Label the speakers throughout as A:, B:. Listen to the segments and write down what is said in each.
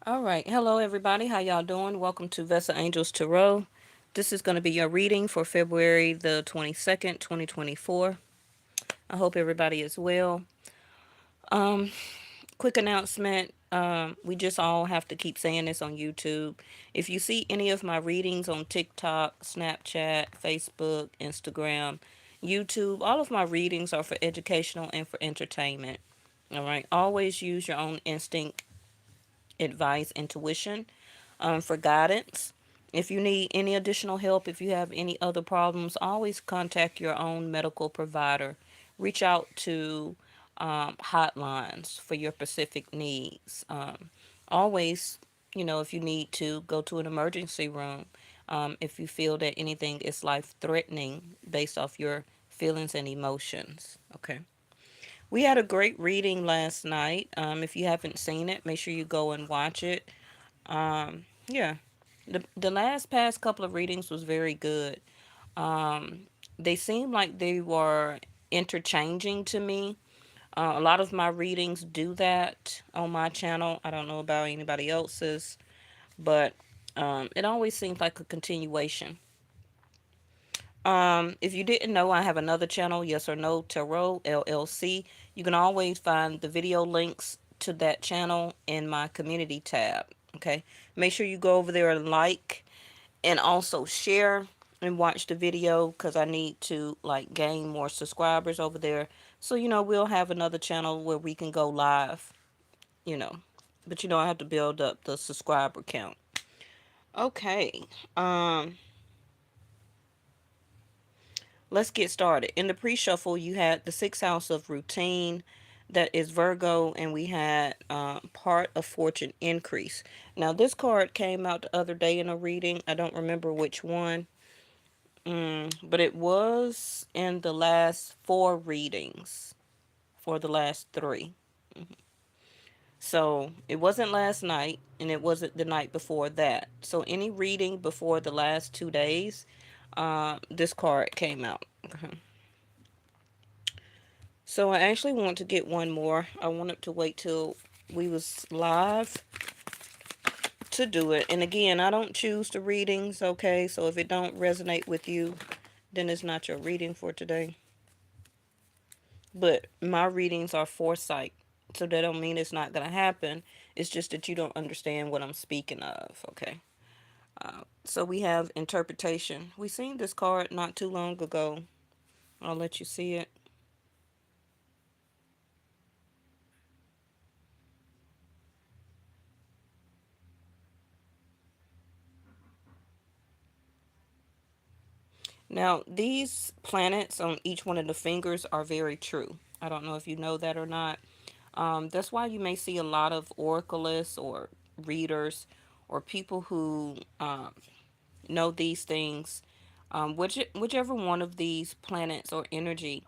A: All right. Hello, everybody. How y'all doing? Welcome to Vessa Angels Tarot. This is going to be your reading for February the 22nd, 2024. I hope everybody is well. Um, Quick announcement. We just all have to keep saying this on YouTube. If you see any of my readings on TikTok, Snapchat, Facebook, Instagram, YouTube, all of my readings are for educational and for entertainment. All right. Always use your own instinct, advice, intuition for guidance. If you need any additional help, if you have any other problems, always contact your own medical provider. Reach out to hotlines for your specific needs. Always, if you need to, go to an emergency room if you feel that anything is life threatening based off your feelings and emotions. Okay. We had a great reading last night. If you haven't seen it, make sure you go and watch it. Yeah, the last past couple of readings was very good. They seemed like they were interchanging to me. A lot of my readings do that on my channel. I don't know about anybody else's, but it always seems like a continuation. If you didn't know, I have another channel, Yes or No Tarot LLC. You can always find the video links to that channel in my community tab. Okay, make sure you go over there and like and also share and watch the video because I need to like gain more subscribers over there. So we'll have another channel where we can go live. You know, but I have to build up the subscriber count. Okay. Um. Let's get started. In the pre-shuffle, you had the sixth house of routine, that is Virgo, and we had part of fortune increase. Now, this card came out the other day in a reading. I don't remember which one, but it was in the last four readings for the last three. So it wasn't last night, and it wasn't the night before that. So any reading before the last 2 days, this card came out. Okay. So I actually want to get one more. I wanted to wait till we was live to do it. And again, I don't choose the readings, okay? So if it don't resonate with you, then it's not your reading for today. But my readings are foresight. So that don't mean it's not going to happen. It's just that you don't understand what I'm speaking of, okay? So we have interpretation. We seen this card not too long ago. I'll let you see it. Now, these planets on each one of the fingers are very true. I don't know if you know that or not. That's why you may see a lot of oracleists or readers or people who know these things. Whichever one of these planets or energy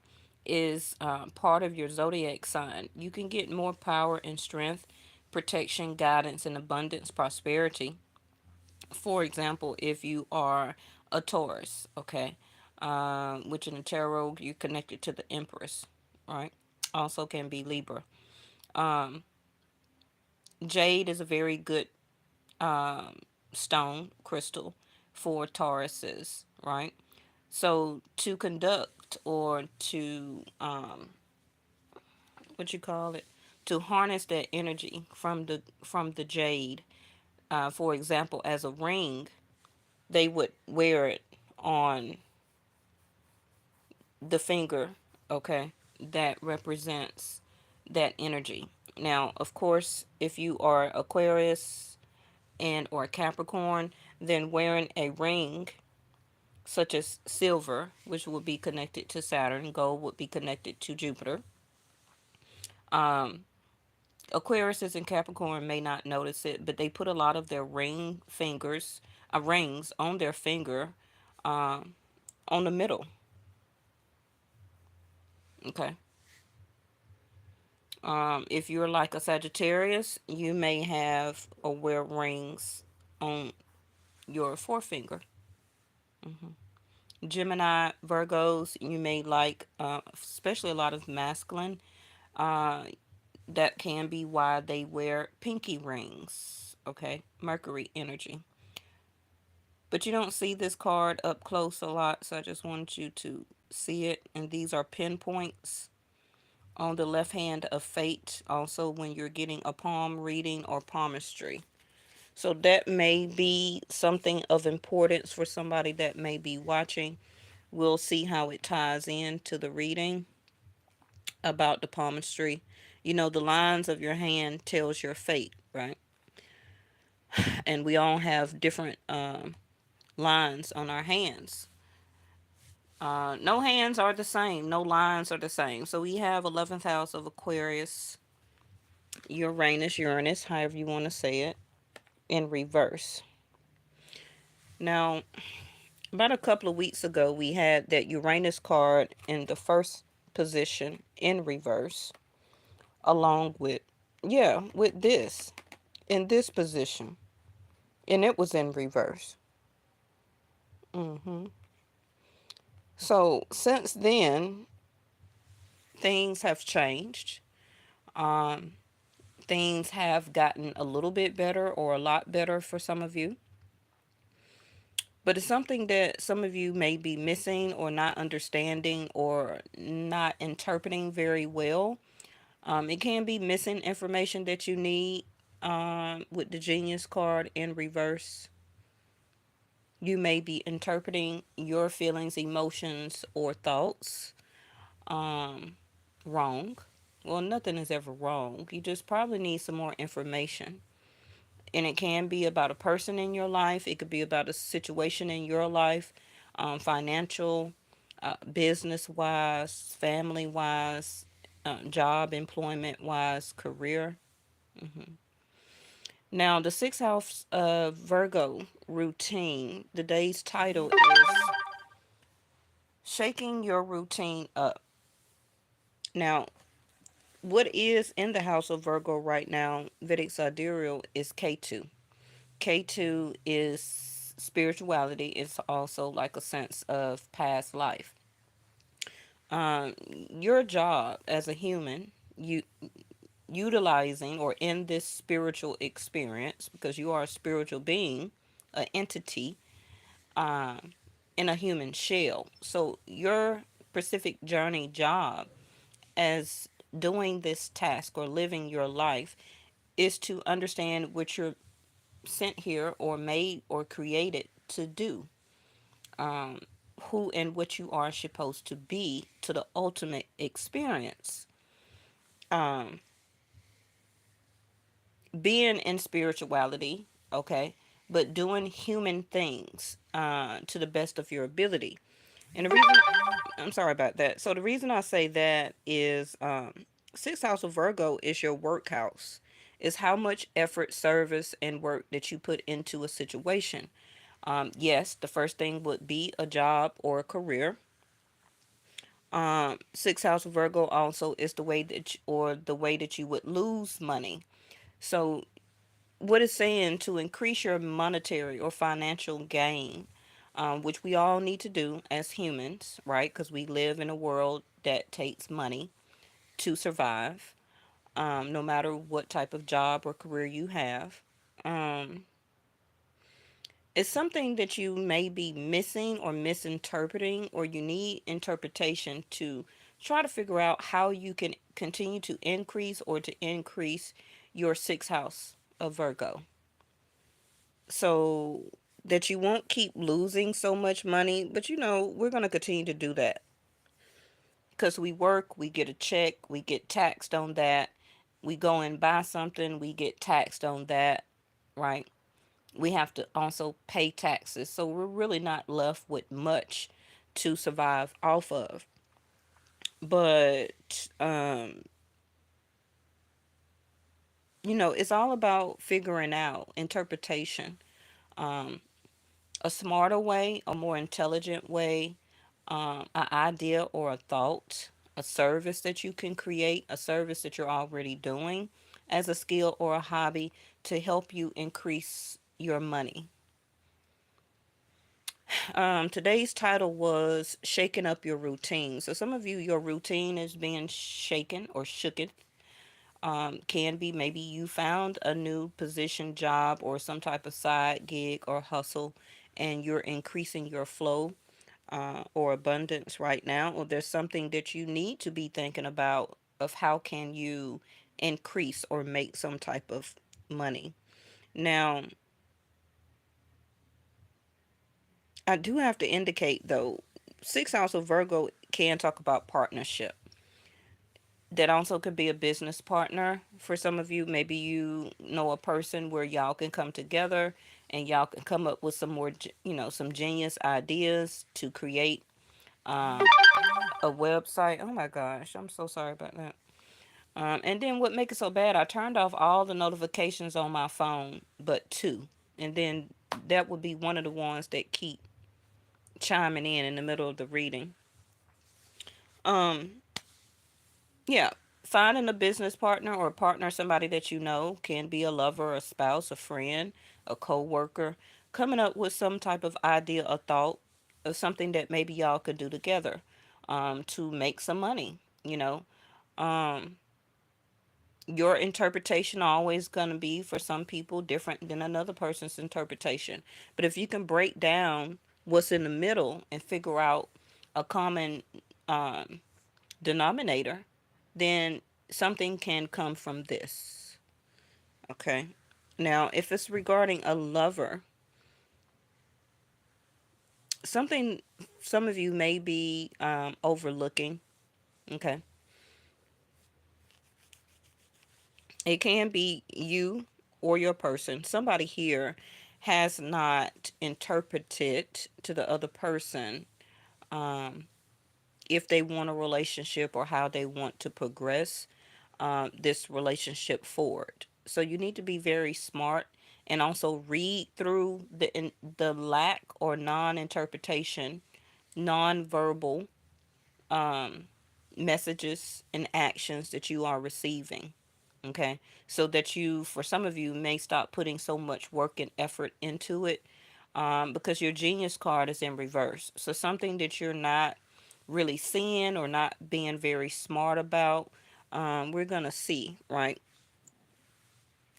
A: is part of your zodiac sign, you can get more power and strength, protection, guidance, and abundance, prosperity. For example, if you are a Taurus, okay, which in the tarot you're connected to the Empress, right? Also can be Libra. Um, Jade is a very good stone crystal for Tauruses, right? So to conduct or to what you call it, to harness that energy from the jade, for example, as a ring, they would wear it on the finger, okay, that represents that energy. Now, of course, if you are Aquarius and or Capricorn, then wearing a ring such as silver, which would be connected to Saturn, gold would be connected to Jupiter. Um, Aquarius and Capricorn may not notice it, but they put a lot of their rings on their finger, um, on the middle. Okay. If you're like a Sagittarius, you may have or wear rings on your forefinger. Gemini, Virgos, you may like, especially a lot of masculine. Uh, that can be why they wear pinky rings. Okay, Mercury energy. But you don't see this card up close a lot, so I just want you to see it. And these are pinpoints on the left hand of fate, also when you're getting a palm reading or palmistry. So that may be something of importance for somebody that may be watching. We'll see how it ties in to the reading about the palmistry. You know, the lines of your hand tells your fate, right? And we all have different lines on our hands. No hands are the same. No lines are the same. So we have 11th house of Aquarius, Uranus, however you want to say it, in reverse. Now, about a couple of weeks ago, we had that Uranus card in the first position in reverse, along with, yeah, with this in this position, and it was in reverse. hmm So since then, things have changed. Um, Things have gotten a little bit better or a lot better for some of you. But it's something that some of you may be missing or not understanding or not interpreting very well. It can be missing information that you need with the Genius card in reverse. You may be interpreting your feelings, emotions, or thoughts um, wrong. Well, nothing is ever wrong. You just probably need some more information. And it can be about a person in your life, it could be about a situation in your life, financial, business wise, family wise, job, employment wise, career. hmm Now, the sixth house of Virgo routine, the day's title is Shaking Your Routine Up. Now, what is in the house of Virgo right now, Vedic Sidereal, is K2. K2 is spirituality. It's also like a sense of past life. Your job as a human, you utilizing or in this spiritual experience, because you are a spiritual being, an entity, um, in a human shell. So your specific journey job as doing this task or living your life is to understand what you're sent here or made or created to do, um, who and what you are supposed to be to the ultimate experience. Um, Being in spirituality, okay, but doing human things to the best of your ability. And the reason, I'm sorry about that. So the reason I say that is sixth house of Virgo is your work house. Is how much effort, service, and work that you put into a situation. Yes, the first thing would be a job or a career. Sixth house of Virgo also is the way that or the way that you would lose money. So what it's saying to increase your monetary or financial gain, which we all need to do as humans, right? Because we live in a world that takes money to survive, no matter what type of job or career you have. Um, it's something that you may be missing or misinterpreting, or you need interpretation to try to figure out how you can continue to increase or to increase your sixth house of Virgo. So that you won't keep losing so much money, but we're going to continue to do that because we work, we get a check, we get taxed on that. We go and buy something, we get taxed on that, right? We have to also pay taxes. So we're really not left with much to survive off of. But, it's all about figuring out interpretation, um, a smarter way, a more intelligent way, an idea or a thought, a service that you can create, a service that you're already doing as a skill or a hobby to help you increase your money. Today's title was Shaking Up Your Routine. So some of you, your routine is being shaken or shooketh. Can be maybe you found a new position, job, or some type of side gig or hustle, and you're increasing your flow or abundance right now, or there's something that you need to be thinking about of how can you increase or make some type of money. Now, I do have to indicate though, sixth house of Virgo can talk about partnership. That also could be a business partner for some of you. Maybe you know a person where y'all can come together and y'all can come up with some more, some genius ideas to create um, a website. Oh my gosh, I'm so sorry about that. And then what makes it so bad, I turned off all the notifications on my phone but two. And then that would be one of the ones that keep chiming in the middle of the reading. Um, yeah, finding a business partner or a partner, somebody that you know, can be a lover, a spouse, a friend, a co-worker, coming up with some type of idea or thought of something that maybe y'all could do together to make some money, you know. Um, your interpretation always going to be for some people different than another person's interpretation. But if you can break down what's in the middle and figure out a common um, denominator, then something can come from this. Okay. Now, if it's regarding a lover, something some of you may be overlooking. Okay. It can be you or your person. Somebody here has not interpreted to the other person um, if they want a relationship or how they want to progress this relationship forward. So you need to be very smart and also read through the lack or non-interpretation, non-verbal um, messages and actions that you are receiving. Okay, so that you, for some of you, may stop putting so much work and effort into it because your genius card is in reverse. So something that you're not really seeing or not being very smart about, we're going to see, right?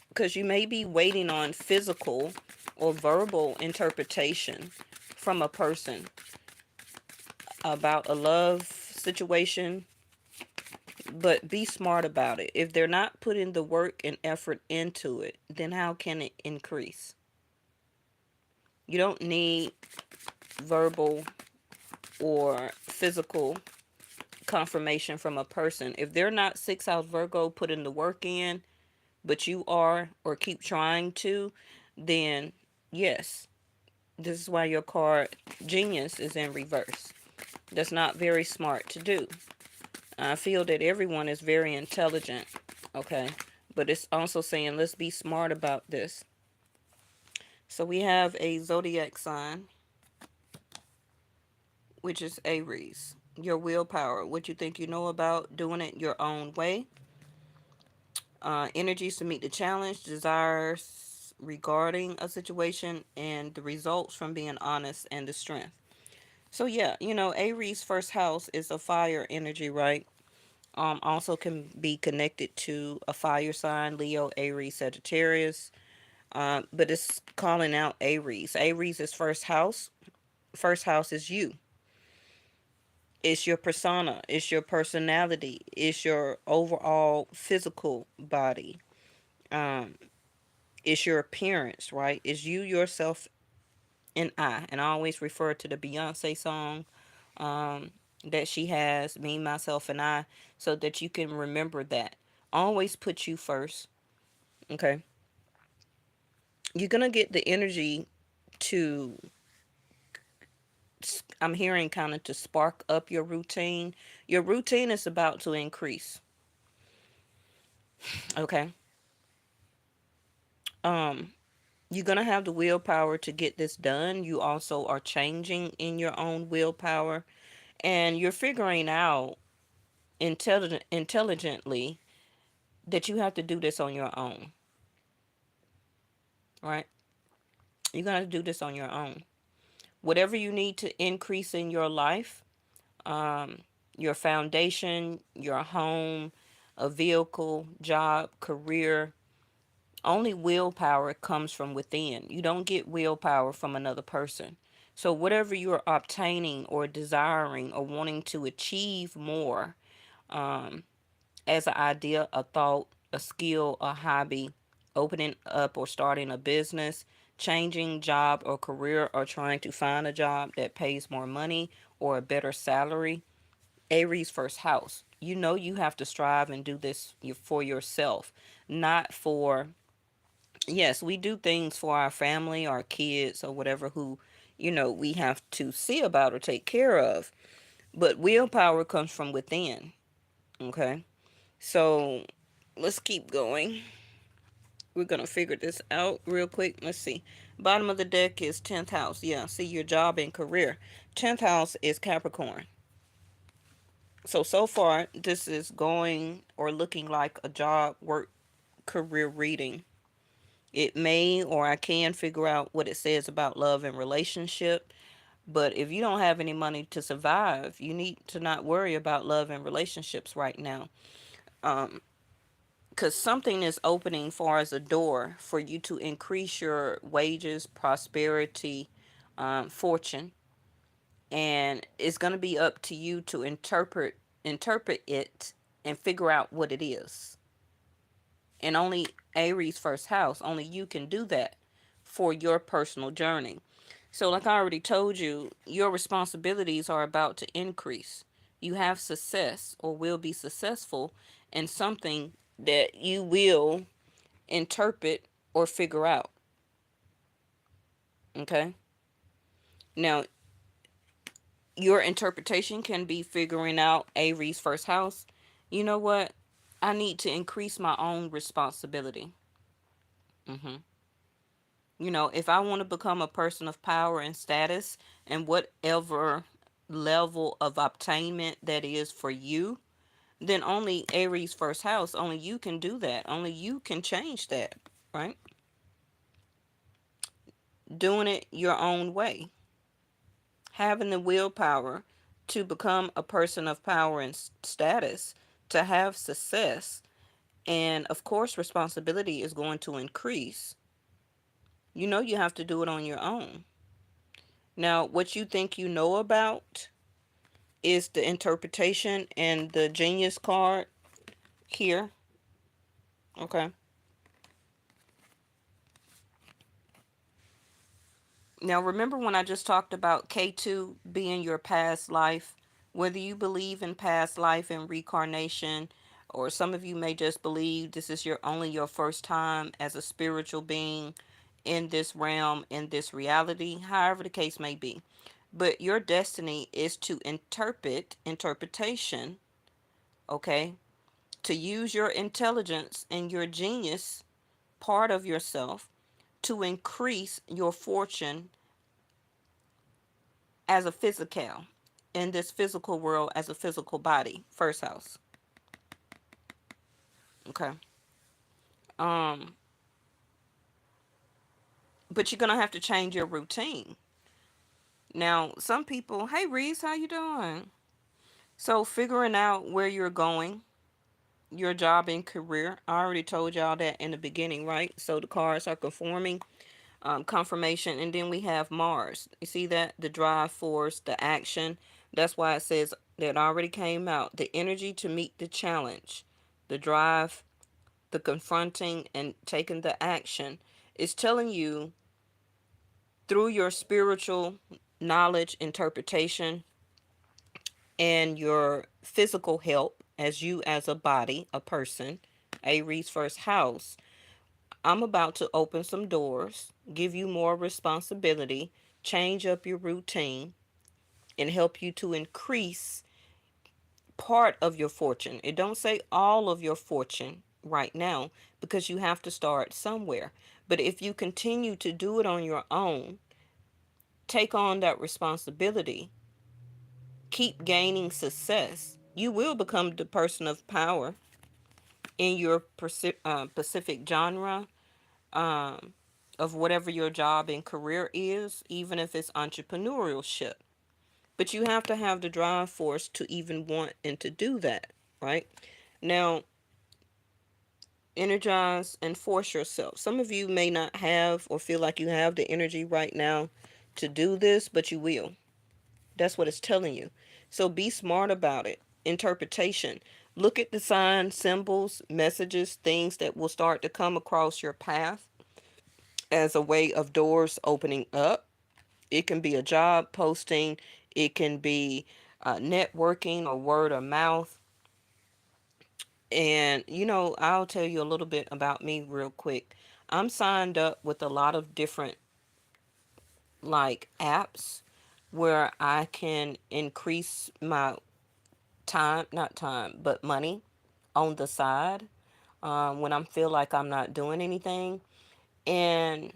A: Because you may be waiting on physical or verbal interpretation from a person about a love situation, but be smart about it. If they're not putting the work and effort into it, then how can it increase? You don't need verbal or physical confirmation from a person. If they're not six house Virgo putting the work in, but you are or keep trying to, then yes, this is why your card genius is in reverse. That's not very smart to do. I feel that everyone is very intelligent, okay? But it's also saying let's be smart about this. So we have a zodiac sign, which is Aries. Your willpower, what you think you know about doing it your own way. Energies to meet the challenge, desires regarding a situation, and the results from being honest and the strength. So yeah, Aries first house is a fire energy, right? Also can be connected to a fire sign, Leo, Aries, Sagittarius. But it's calling out Aries. Aries is first house. First house is you. It's your persona. It's your personality. It's your overall physical body. Um, it's your appearance, right? It's you, yourself, and I. And I always refer to the Beyonce song um, that she has, Me, Myself, and I, so that you can remember that. Always put you first. Okay. You're going to get the energy to, I'm hearing kind of to spark up your routine. Your routine is about to increase. Okay. Um, you're going to have the willpower to get this done. You also are changing in your own willpower and you're figuring out intelligently that you have to do this on your own, right? You're going to do this on your own. Whatever you need to increase in your life, um, your foundation, your home, a vehicle, job, career. Only willpower comes from within. You don't get willpower from another person. So, whatever you're obtaining or desiring or wanting to achieve more, um, as an idea, a thought, a skill, a hobby, opening up or starting a business, changing job or career, or trying to find a job that pays more money or a better salary. Aries first house. You know you have to strive and do this for yourself, not for, yes, we do things for our family, our kids, or whatever who, we have to see about or take care of. But willpower comes from within. Okay. So let's keep going. We're going to figure this out real quick. Let's see. Bottom of the deck is 10th house. Yeah, see your job and career. 10th house is Capricorn. So far, this is going or looking like a job, work, career reading. It may or I can figure out what it says about love and relationship. But if you don't have any money to survive, you need to not worry about love and relationships right now. Because something is opening far as a door for you to increase your wages, prosperity, fortune. And it's going to be up to you to interpret it and figure out what it is. And only Aries first house, only you can do that for your personal journey. So, like I already told you, your responsibilities are about to increase. You have success or will be successful in something that you will interpret or figure out. Okay? Now, your interpretation can be figuring out Aries first house. You know what? I need to increase my own responsibility. Hmm. If I want to become a person of power and status and whatever level of obtainment that is for you, then only Aries first house, only you can do that. Only you can change that, right? Doing it your own way. Having the willpower to become a person of power and status, to have success, and of course, responsibility is going to increase. You have to do it on your own. Now, what you think you know about is the interpretation and the genius card here. Okay. Now, remember when I just talked about K2 being your past life? Whether you believe in past life and reincarnation, or some of you may just believe this is your first time as a spiritual being in this realm, in this reality, however the case may be. But your destiny is to interpretation, okay? To use your intelligence and your genius part of yourself to increase your fortune as a physical, in this physical world, as a physical body, first house. Okay. um but you're gonna have to change your routine. Now, some people, hey Reese, how you doing? So figuring out where you're going, your job and career, I already told y'all that in the beginning, right? So the cards are conforming, confirmation, and then we have Mars. You see that? The drive force, the action. That's why it says that already came out. The energy to meet the challenge, the drive, the confronting, and taking the action is telling you through your spiritual knowledge, interpretation, and your physical help as you as a body, a person, Aries first house. I'm about to open some doors, give you more responsibility, change up your routine, and help you to increase part of your fortune. It don't say all of your fortune right now because you have to start somewhere. But if you continue to do it on your own, take on that responsibility, keep gaining success, you will become the person of power in your specific genre, um, of whatever your job and career is, even if it's entrepreneurship. But you have to have the drive force to even want and to do that, right? Now, Energize and force yourself. Some of you may not have or feel like you have the energy right now to do this, but you will. That's what it's telling you. So be smart about it. Interpretation. Look at the signs, symbols, messages, things that will start to come across your path as a way of doors opening up. It can be a job posting, it can be networking or word of mouth. And, I'll tell you a little bit about me real quick. I'm signed up with a lot of different like apps where I can increase my time, not time, but money on the side when I feel like I'm not doing anything. And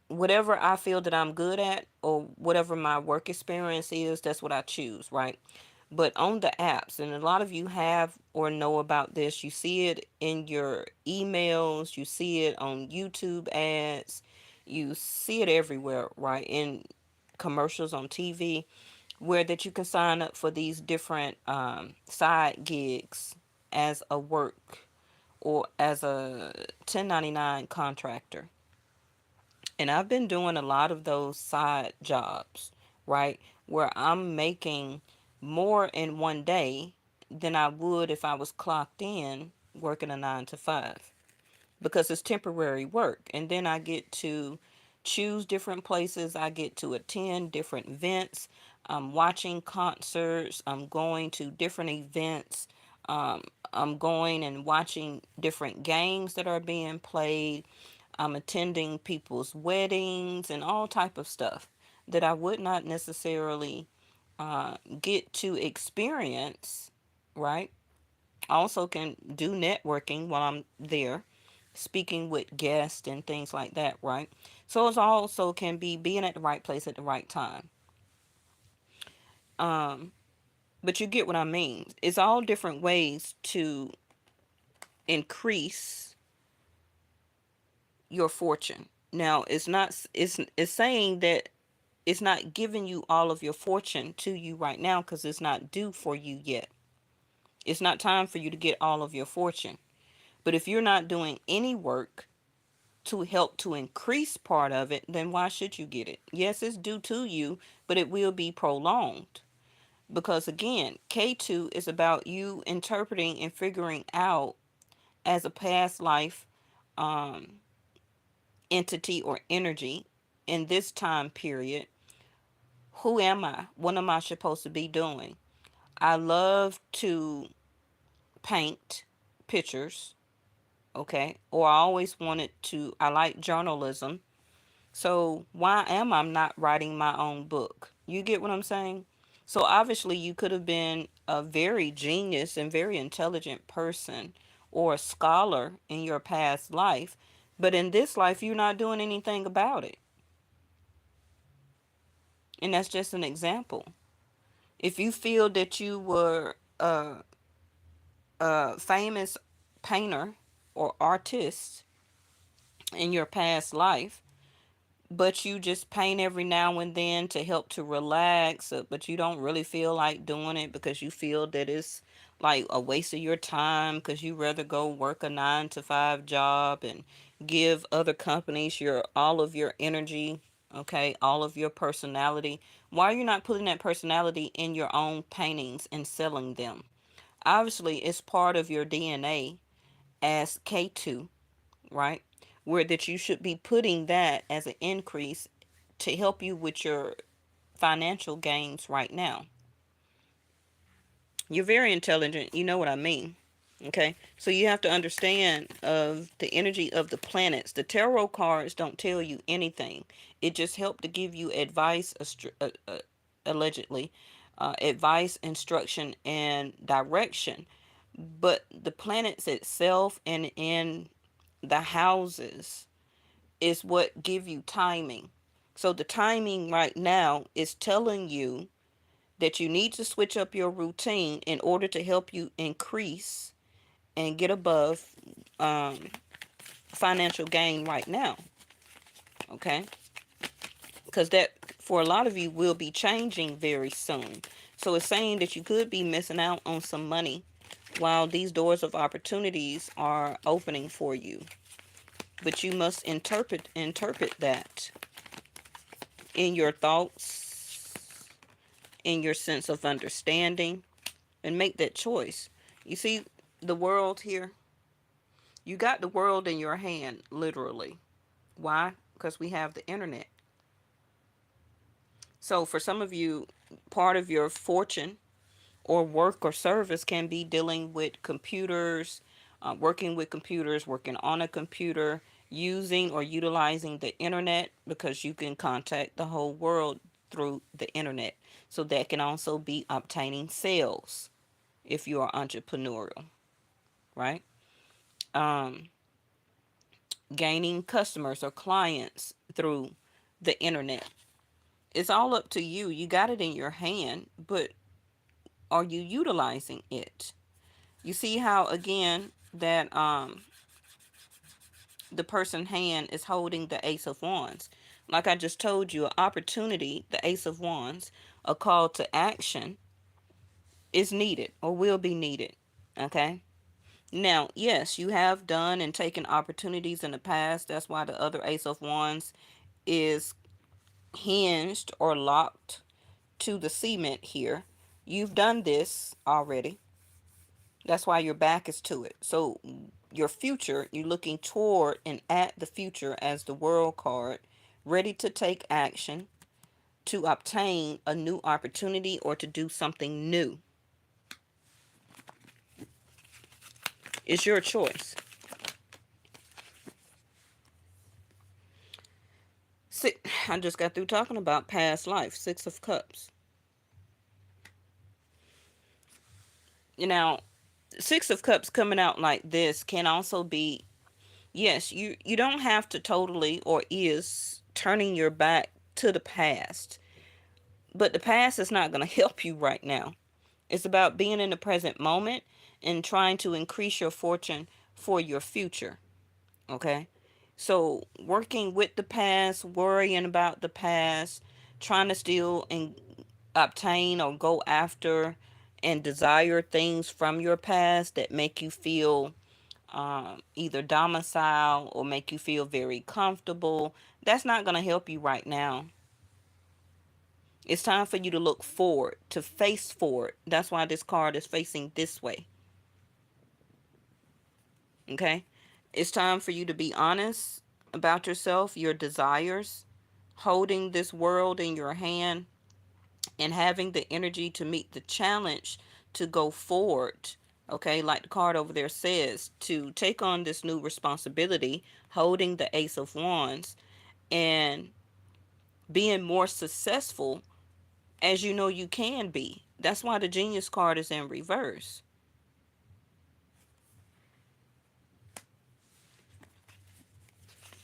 A: whatever I feel that I'm good at or whatever my work experience is, that's what I choose, right? But on the apps, and a lot of you have or know about this, you see it in your emails, you see it on YouTube ads, you see it everywhere, right? In commercials on TV, where that you can sign up for these different side gigs as a work or as a 1099 contractor. And I've been doing a lot of those side jobs, right? Where I'm making more in one day than I would if I was clocked in working a 9 to 5, because it's temporary work. And then I get to choose different places, I get to attend different events. I'm watching concerts, I'm going to different events. Um, I'm going and watching different games that are being played. I'm attending people's weddings and all type of stuff that I would not necessarily get to experience, right? I also can do networking while I'm there, speaking with guests and things like that, right? So it's also can be being at the right place at the right time. Um, but you get what I mean. It's all different ways to increase your fortune. Now, it's saying that it's not giving you all of your fortune to you right now because it's not due for you yet. It's not time for you to get all of your fortune. But if you're not doing any work to help to increase part of it, then why should you get it? Yes, it's due to you, but it will be prolonged. Because again, K2 is about you interpreting and figuring out as a past life um, entity or energy in this time period. Who am I? What am I supposed to be doing? I love to paint pictures, okay? Or I always wanted to, I like journalism. So why am I not writing my own book? You get what I'm saying? So obviously you could have been a very genius and very intelligent person or a scholar in your past life, but in this life you're not doing anything about it. And that's just an example. If you feel that you were a famous painter or artist in your past life, but you just paint every now and then to help to relax, but you don't really feel like doing it because you feel that it's like a waste of your time because you rather go work a 9 to 5 job and give other companies your all of your energy, okay, all of your personality. Why are you not putting that personality in your own paintings and selling them? Obviously it's part of your DNA as K2, right? Where that you should be putting that as an increase to help you with your financial gains right now. You're very intelligent, you know what I mean. Okay, so you have to understand of the energy of the planets. The tarot cards don't tell you anything. It just helped to give you advice, allegedly, advice, instruction, and direction. But the planets itself and in the houses is what give you timing. So the timing right now is telling you that you need to switch up your routine in order to help you increase and get above um, financial gain right now. Okay, because that for a lot of you will be changing very soon. So it's saying that you could be missing out on some money while these doors of opportunities are opening for you. But you must interpret that in your thoughts, in your sense of understanding, and make that choice. You see, the world here, you got the world in your hand, literally. Why? Because we have the internet. So for some of you, part of your fortune or work or service can be dealing with computers, working on a computer, using or utilizing the internet, because you can contact the whole world through the internet. So that can also be obtaining sales if you are entrepreneurial, right? Um, Gaining customers or clients through the internet. It's all up to you. You got it in your hand, but are you utilizing it? You see how again that the person hand is holding the Ace of Wands. Like I just told you, an opportunity, the Ace of Wands, a call to action is needed or will be needed. Okay? Now, yes, you have done and taken opportunities in the past. That's why the other Ace of Wands is hinged or locked to the cement here. You've done this already. That's why your back is to it. So your future, you're looking toward and at the future as the world card, ready to take action to obtain a new opportunity or to do something new. It's your choice. I just got through talking about past life, Six of Cups. Now, Six of Cups coming out like this can also be, yes, you don't have to totally or is turning your back to the past. But the past is not going to help you right now. It's about being in the present moment and trying to increase your fortune for your future. Okay? So, working with the past, worrying about the past, trying to still obtain or go after and desire things from your past that make you feel either domicile or make you feel very comfortable, that's not going to help you right now. It's time for you to look forward, to face forward. That's why this card is facing this way. Okay? It's time for you to be honest about yourself, your desires, holding this world in your hand, and having the energy to meet the challenge to go forward. Okay? Like the card over there says, to take on this new responsibility, holding the Ace of Wands, and being more successful as you know you can be. That's why the Genius card is in reverse.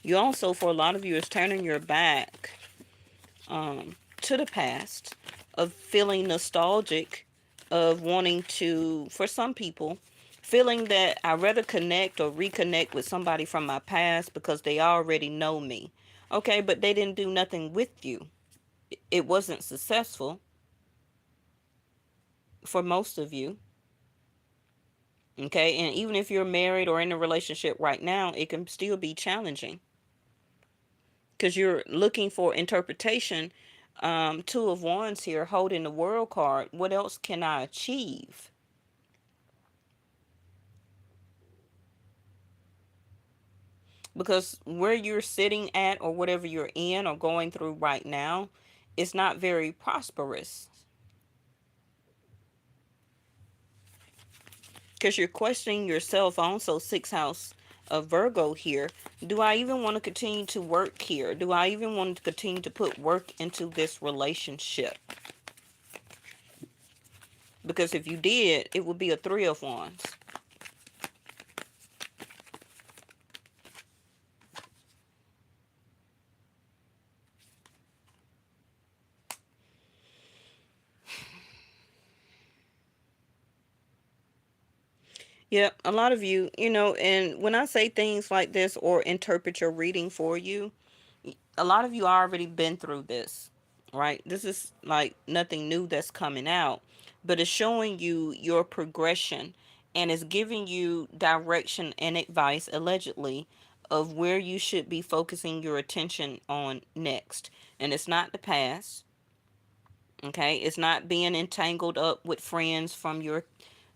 A: You also, for a lot of you, is turning your back to the past, of feeling nostalgic, of wanting to, for some people, feeling that I rather connect or reconnect with somebody from my past because they already know me. Okay, but they didn't do nothing with you. It wasn't successful for most of you. Okay, and even if you're married or in a relationship right now, it can still be challenging because you're looking for interpretation. Two of Wands here, holding the World card. What else can I achieve? Because where you're sitting at or whatever you're in or going through right now, it's not very prosperous. Because you're questioning yourself. Also, sixth house of Virgo here. Do I even want to continue to work here? Do I even want to continue to put work into this relationship? Because if you did, it would be a Three of Wands. Yeah, a lot of you, and when I say things like this or interpret your reading for you, a lot of you already been through this, right? This is like nothing new that's coming out, but it's showing you your progression and is giving you direction and advice, allegedly, of where you should be focusing your attention on next. And it's not the past, okay? It's not being entangled up with friends from your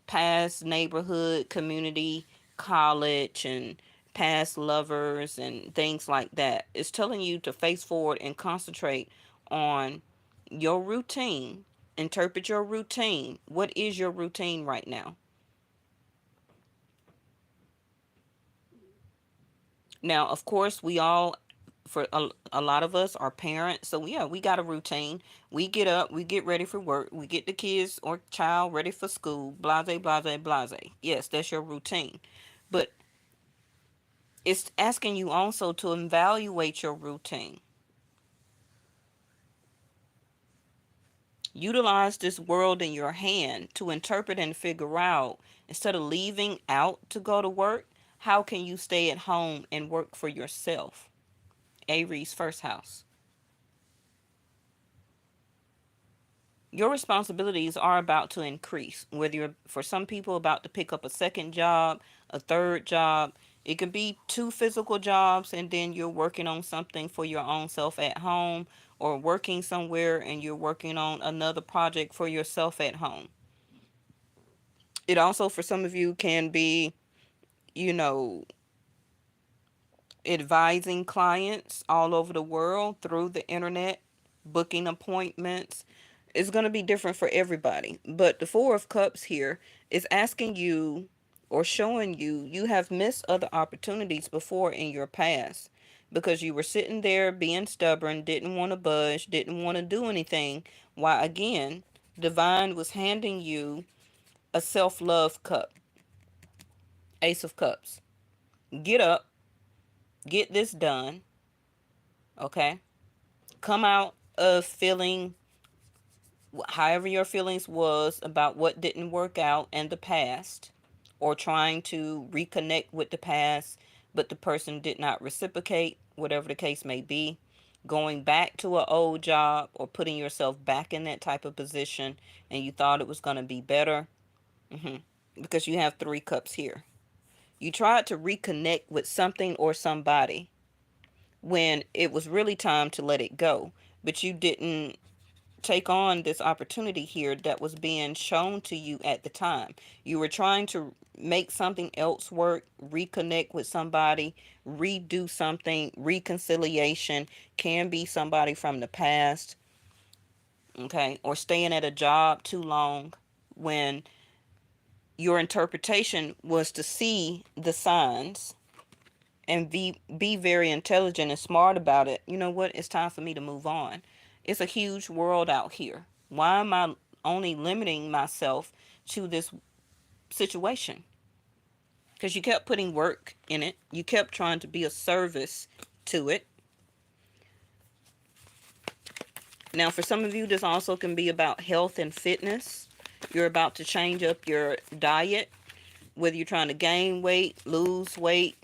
A: past neighborhood, community, college, and past lovers and things like that. It's telling you to face forward and concentrate on your routine. Interpret your routine. What is your routine right now? Now, of course, we all, for a lot of us, are parents. So, yeah, we got a routine. We get up, we get ready for work, we get the kids or child ready for school, blase, blase, blase. Yes, that's your routine. But it's asking you also to evaluate your routine. Utilize this world in your hand to interpret and figure out, instead of leaving out to go to work, how can you stay at home and work for yourself? Aries, first house. Your responsibilities are about to increase, whether you're, for some people, about to pick up a second job, a third job. It could be two physical jobs, and then you're working on something for your own self at home, or working somewhere and you're working on another project for yourself at home. It also, for some of you, can be, you know, advising clients all over the world through the internet, booking appointments. It's going to be different for everybody. But the Four of Cups here is asking you, or showing you, you have missed other opportunities before in your past because you were sitting there being stubborn, didn't want to budge, didn't want to do anything. Why, again, Divine was handing you a self love cup, Ace of Cups. Get up, get this done, okay? Come out of feeling however your feelings was about what didn't work out in the past, or trying to reconnect with the past but the person did not reciprocate, whatever the case may be. Going back to an old job or putting yourself back in that type of position and you thought it was going to be better. hmm because you have three cups here. You tried to reconnect with something or somebody when it was really time to let it go, but you didn't take on this opportunity here that was being shown to you at the time. You were trying to make something else work, reconnect with somebody, redo something. Reconciliation can be somebody from the past, okay, or staying at a job too long when your interpretation was to see the signs and be very intelligent and smart about it. You know what? It's time for me to move on. It's a huge world out here. Why am I only limiting myself to this situation? Because you kept putting work in it. You kept trying to be a service to it. Now, for some of you, this also can be about health and fitness. You're about to change up your diet, whether you're trying to gain weight, lose weight,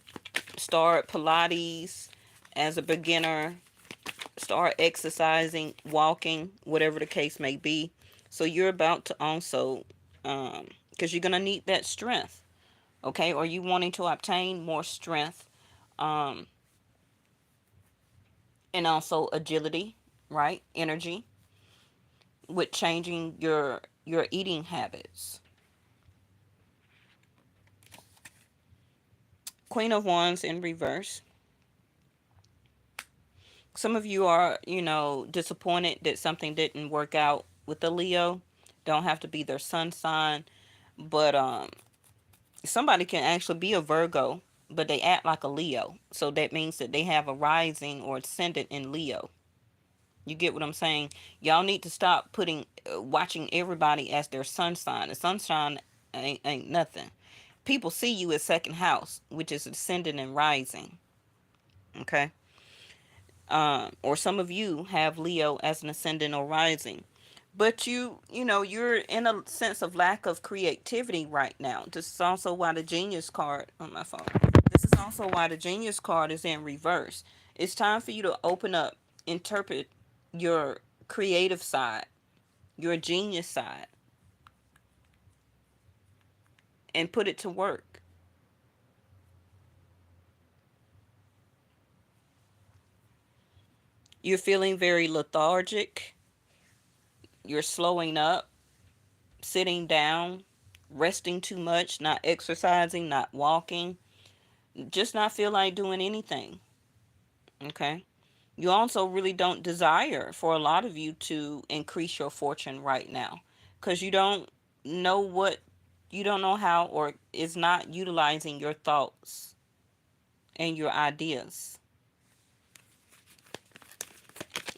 A: start Pilates as a beginner, start exercising, walking, whatever the case may be. So you're about to also, because you're going to need that strength, okay? Or you wanting to obtain more strength, um, and also agility, right? Energy with changing your eating habits. Queen of Wands in reverse. Some of you are, disappointed that something didn't work out with the Leo. Don't have to be their sun sign, but somebody can actually be a Virgo, but they act like a Leo. So that means that they have a rising or ascendant in Leo. You get what I'm saying? Y'all need to stop watching everybody as their sun sign. The sunshine ain't nothing. People see you as second house, which is ascendant and rising. Okay. Or some of you have Leo as an ascendant or rising. But you're in a sense of lack of creativity right now. This is also why the Genius card on my phone. This is also why the Genius card is in reverse. It's time for you to open up, interpret your creative side, your genius side, and put it to work. You're feeling very lethargic. You're slowing up, sitting down, resting too much, not exercising, not walking, just not feel like doing anything. Okay. You also really don't desire for a lot of you to increase your fortune right now because know what, you don't know how, or is not utilizing your thoughts and your ideas.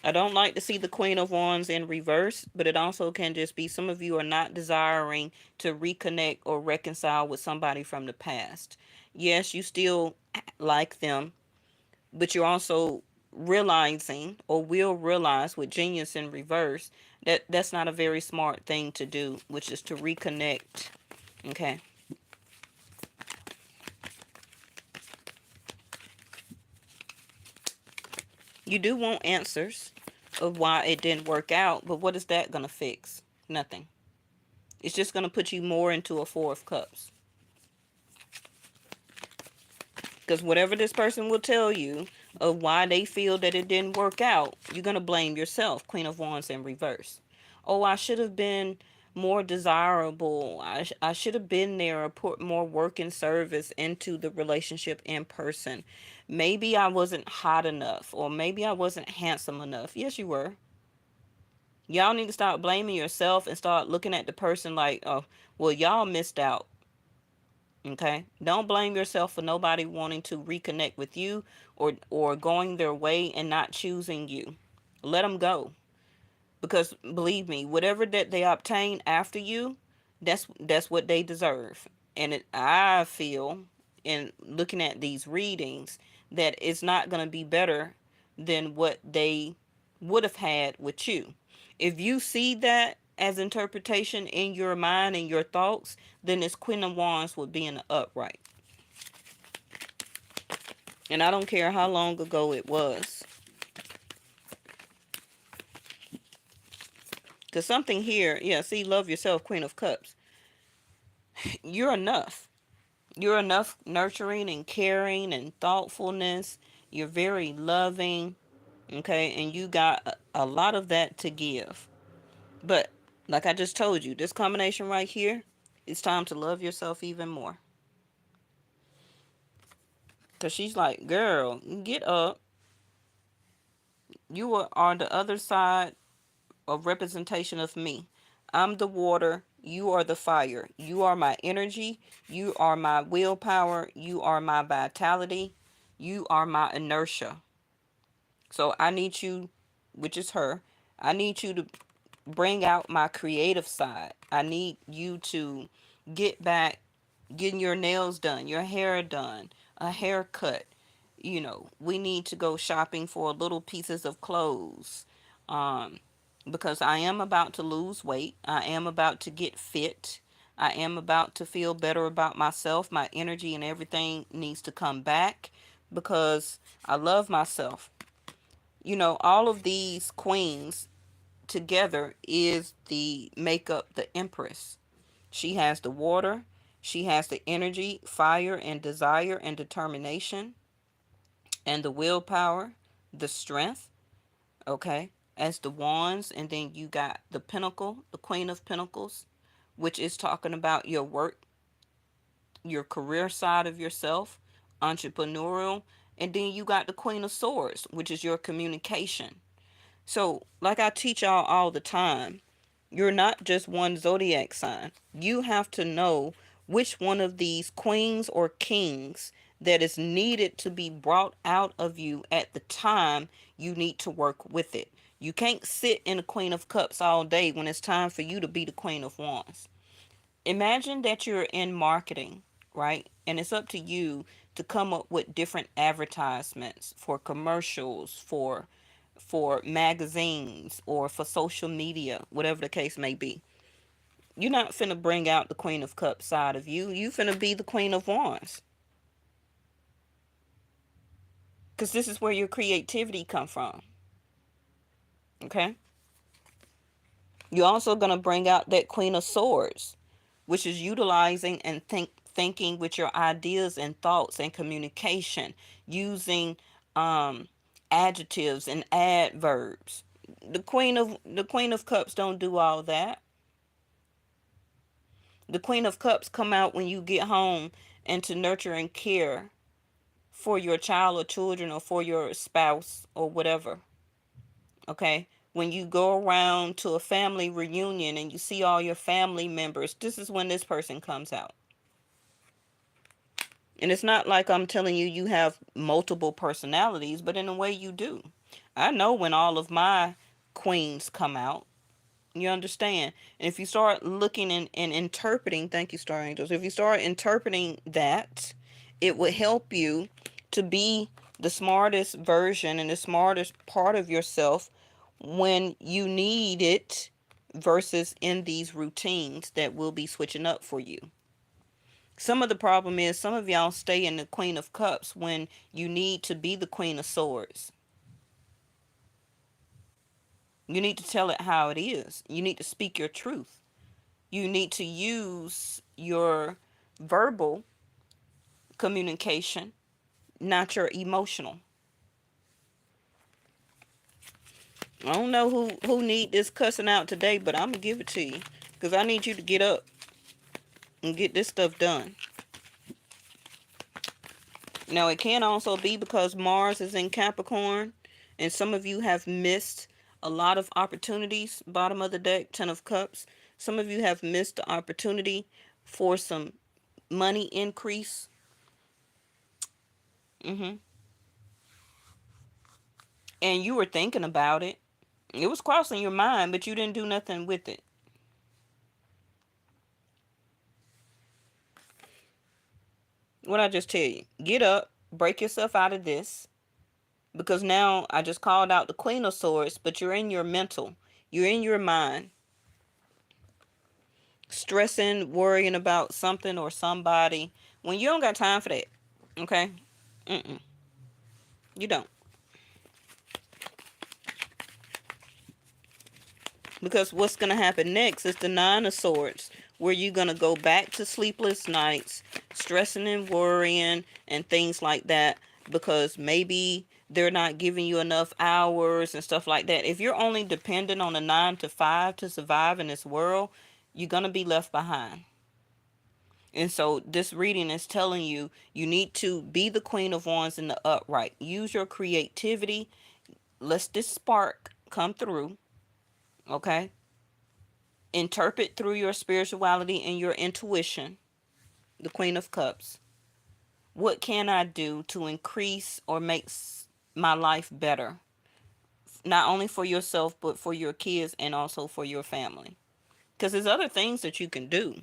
A: I don't like to see the Queen of Wands in reverse, but it also can just be some of you are not desiring to reconnect or reconcile with somebody from the past. Yes, you still like them, but you're also realizing, or will realize with Genius in reverse, that that's not a very smart thing to do, which is to reconnect. Okay. You do want answers of why it didn't work out, but what is that going to fix? Nothing. It's just going to put you more into a Four of Cups. Because whatever this person will tell you of why they feel that it didn't work out, you're going to blame yourself. Queen of Wands in reverse. Oh, I should have been more desirable. I should have been there or put more work and service into the relationship in person. Maybe I wasn't hot enough, or maybe I wasn't handsome enough. Yes, you were. Y'all need to stop blaming yourself and start looking at the person like, oh, well, y'all missed out. Okay? Don't blame yourself for nobody wanting to reconnect with you, or going their way and not choosing you. Let them go. Because believe me, whatever that they obtain after you, that's what they deserve. And I feel, in looking at these readings, that it's not going to be better than what they would have had with you. If you see that as interpretation in your mind and your thoughts, then this Queen of Wands would be in the upright. And I don't care how long ago it was. Because something here, yeah, see, love yourself, Queen of Cups. You're enough. You're enough nurturing and caring and thoughtfulness. You're very loving, okay? And you got a lot of that to give. But like I just told you, this combination right here, it's time to love yourself even more. Because she's like, girl, get up. You are on the other side of representation of me. I'm the water. You are the fire. You are my energy. You are my willpower. You are my vitality. You are my inertia. So I need you, which is her, I need you to bring out my creative side. I need you to get back, getting your nails done, your hair done, a haircut. We need to go shopping for little pieces of clothes. Um, because I am about to lose weight. I am about to get fit. I am about to feel better about myself. My energy and everything needs to come back because I love myself. All of these queens together is the makeup, the Empress. She has the water, she has the energy, fire, and desire and determination, and the willpower, the strength, okay, as the wands. And then you got the Pentacle, the Queen of Pentacles, which is talking about your work, your career side of yourself, entrepreneurial. And then you got the Queen of Swords, which is your communication. So, like I teach y'all all the time, you're not just one zodiac sign. You have to know which one of these queens or kings that is needed to be brought out of you at the time you need to work with it. You can't sit in the Queen of Cups all day when it's time for you to be the Queen of Wands. Imagine that you're in marketing, right? And it's up to you to come up with different advertisements for commercials, for magazines, or for social media, whatever the case may be. You're not finna bring out the Queen of Cups side of you. You finna be the Queen of Wands. Because this is where your creativity come from. Okay? You're also gonna bring out that Queen of Swords. which is utilizing and thinking with your ideas and thoughts and communication, using um, adjectives and adverbs. The Queen of Cups don't do all that. The Queen of Cups come out when you get home and to nurture and care for your child or children or for your spouse or whatever. Okay? When you go around to a family reunion and you see all your family members, this is when this person comes out. And it's not like I'm telling you you have multiple personalities, but in a way you do. I know when all of my queens come out. You understand? And if you start looking and interpreting, thank you, Star Angels. If you start interpreting that, it would help you to be the smartest version and the smartest part of yourself when you need it versus in these routines that will be switching up for you. Some of the problem is some of y'all stay in the Queen of Cups when you need to be the Queen of Swords. You need to tell it how it is. You need to speak your truth. You need to use your verbal communication, not your emotional. I don't know who need this cussing out today, but I'm gonna give it to you because I need you to get up and get this stuff done. Now it can also be because Mars is in Capricorn, and some of you have missed a lot of opportunities. Bottom of the deck, Ten of Cups. Some of you have missed the opportunity for some money increase. hmm And you were thinking about it. It was crossing your mind, but you didn't do nothing with it. What I just tell you? Get up, break yourself out of this. Because now I just called out the Queen of Swords, but you're in your mental. You're in your mind. Stressing, worrying about something or somebody. When you don't got time for that. Okay? You don't. Because what's going to happen next is the Nine of Swords, where you're going to go back to sleepless nights, stressing and worrying and things like that, because maybe they're not giving you enough hours and stuff like that. If you're only dependent on a 9 to 5 to survive in this world, you're going to be left behind. And so this reading is telling you you need to be the Queen of Wands in the upright. Use your creativity. Let this spark come through. Okay? Interpret through your spirituality and your intuition, the Queen of Cups. What can I do to increase or make my life better? Not only for yourself, but for your kids and also for your family. Because there's other things that you can do.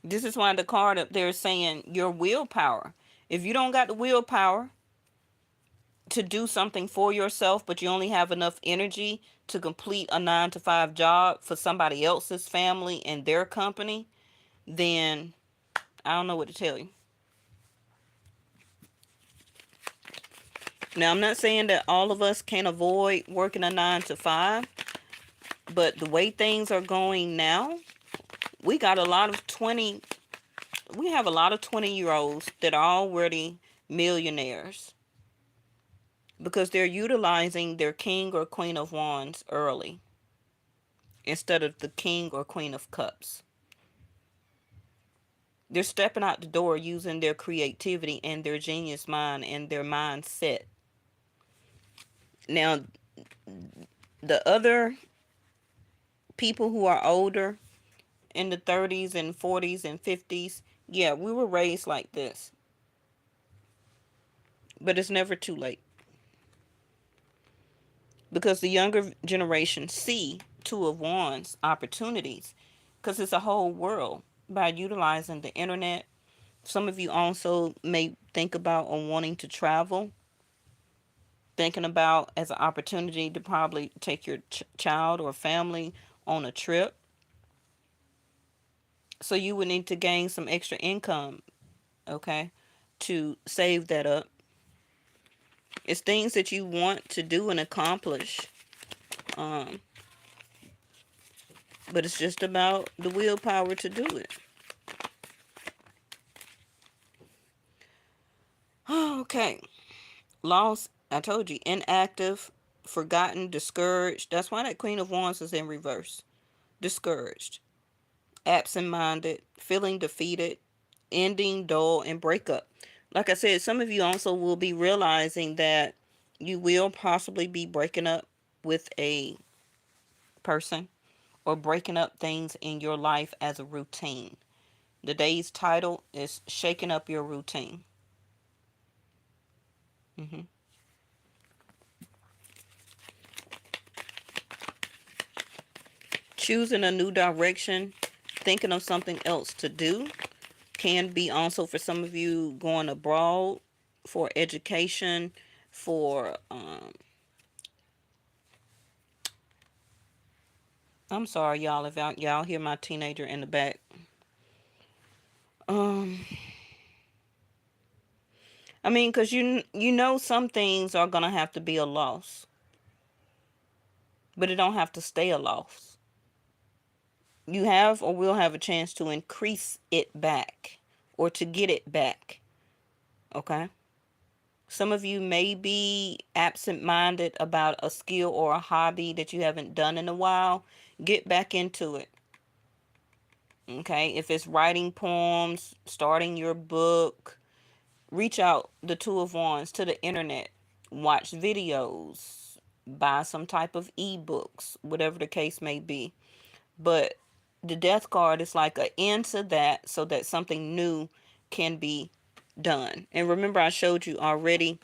A: This is why the card up there is saying your willpower. If you don't got the willpower to do something for yourself, but you only have enough energy to complete a 9 to 5 job for somebody else's family and their company, then I don't know what to tell you. Now, I'm not saying that all of us can avoid working a 9 to 5, but the way things are going now, we got a lot of 20, we have a lot of 20-year-olds that are already millionaires because they're utilizing their King or Queen of Wands early instead of the King or Queen of Cups. They're stepping out the door using their creativity and their genius mind and their mindset. Now, the other people who are older in the 30s and 40s and 50s, yeah, we were raised like this. But it's never too late. Because the younger generation see Two of Wands opportunities. Because it's a whole world by utilizing the internet. Some of you also may think about on wanting to travel. Thinking about as an opportunity to probably take your child or family on a trip. So you would need to gain some extra income, okay, to save that up. It's things that you want to do and accomplish Um, but it's just about the willpower to do it. Okay. Lost, I told you, inactive, forgotten, discouraged. That's why that Queen of Wands is in reverse. Discouraged, absent minded, feeling defeated, ending, dull, and breakup. Like I said, some of you also will be realizing that you will possibly be breaking up with a person or breaking up things in your life as a routine. The day's title is Shaking Up Your Routine. hmm Choosing a new direction, thinking of something else to do, can be also for some of you going abroad for education, for I'm sorry y'all if y'all hear my teenager in the back. Um I mean, cuz you know some things are going to have to be a loss, but it don't have to stay a loss. You have or will have a chance to increase it back or to get it back. Okay? Some of you may be absent minded about a skill or a hobby that you haven't done in a while. Get back into it. Okay? If it's writing poems, starting your book, reach out, the Two of Wands, to the internet. Watch videos, buy some type of ebooks, whatever the case may be. But the death card is like an end to that so that something new can be done. And remember, I showed you already,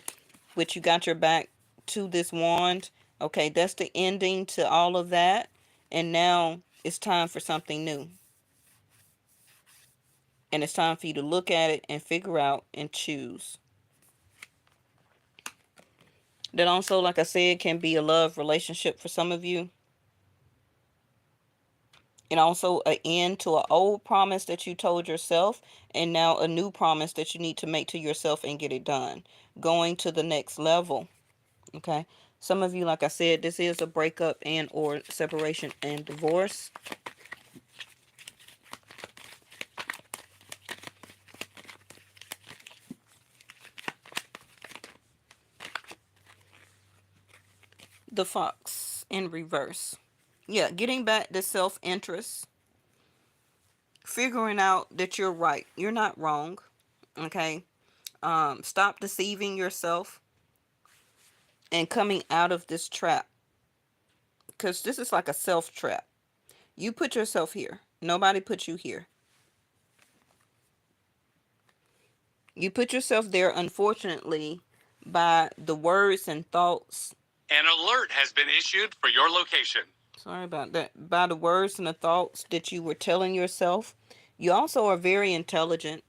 A: which you got your back to this wand. Okay, that's the ending to all of that. And now it's time for something new. And it's time for you to look at it and figure out and choose. That also, like I said, can be a love relationship for some of you. And also an end to an old promise that you told yourself, and now a new promise that you need to make to yourself and get it done. Going to the next level. Okay. Some of you, like I said, this is a breakup and or separation and divorce. The Fox in reverse. Yeah, getting back to self-interest. Figuring out that you're right. You're not wrong. Okay. Stop deceiving yourself and coming out of this trap. Because this is like a self trap. You put yourself here. Nobody put you here. You put yourself there, unfortunately, by the words and thoughts.
B: An alert has been issued for your location.
A: Sorry about that. By the words and the thoughts that you were telling yourself. You also are very intelligent.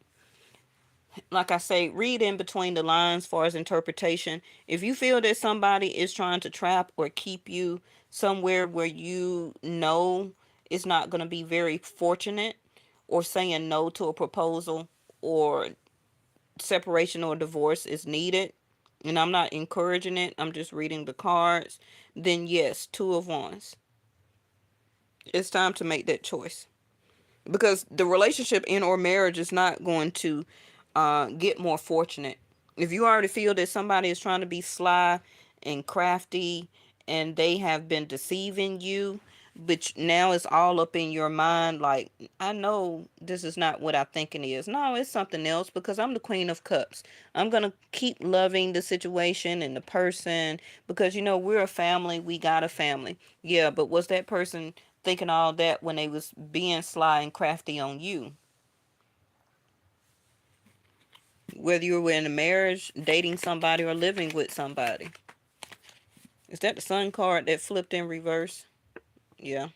A: Like I say, read in between the lines as far as interpretation. If you feel that somebody is trying to trap or keep you somewhere where you know it's not going to be very fortunate, or saying no to a proposal or separation or divorce is needed, and I'm not encouraging it, I'm just reading the cards, then yes, Two of Wands. It's time to make that choice. Because the relationship in or marriage is not going to get more fortunate. If you already feel that somebody is trying to be sly and crafty and they have been deceiving you, but now it's all up in your mind, like, I know this is not what I think it is. No, it's something else, because I'm the Queen of Cups. I'm going to keep loving the situation and the person, because, we're a family. We got a family. Yeah, but was that person thinking all that when they was being sly and crafty on you? Whether you were in a marriage, dating somebody, or living with somebody. Is that the Sun card that flipped in reverse? Yeah.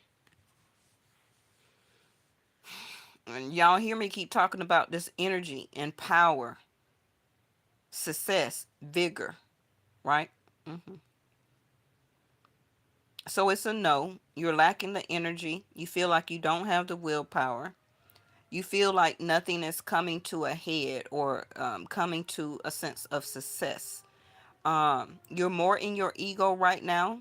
A: And y'all hear me keep talking about this energy and power, success, vigor, right? hmm So it's a no. You're lacking the energy. You feel like you don't have the willpower. You feel like nothing is coming to a head or coming to a sense of success. You're more in your ego right now.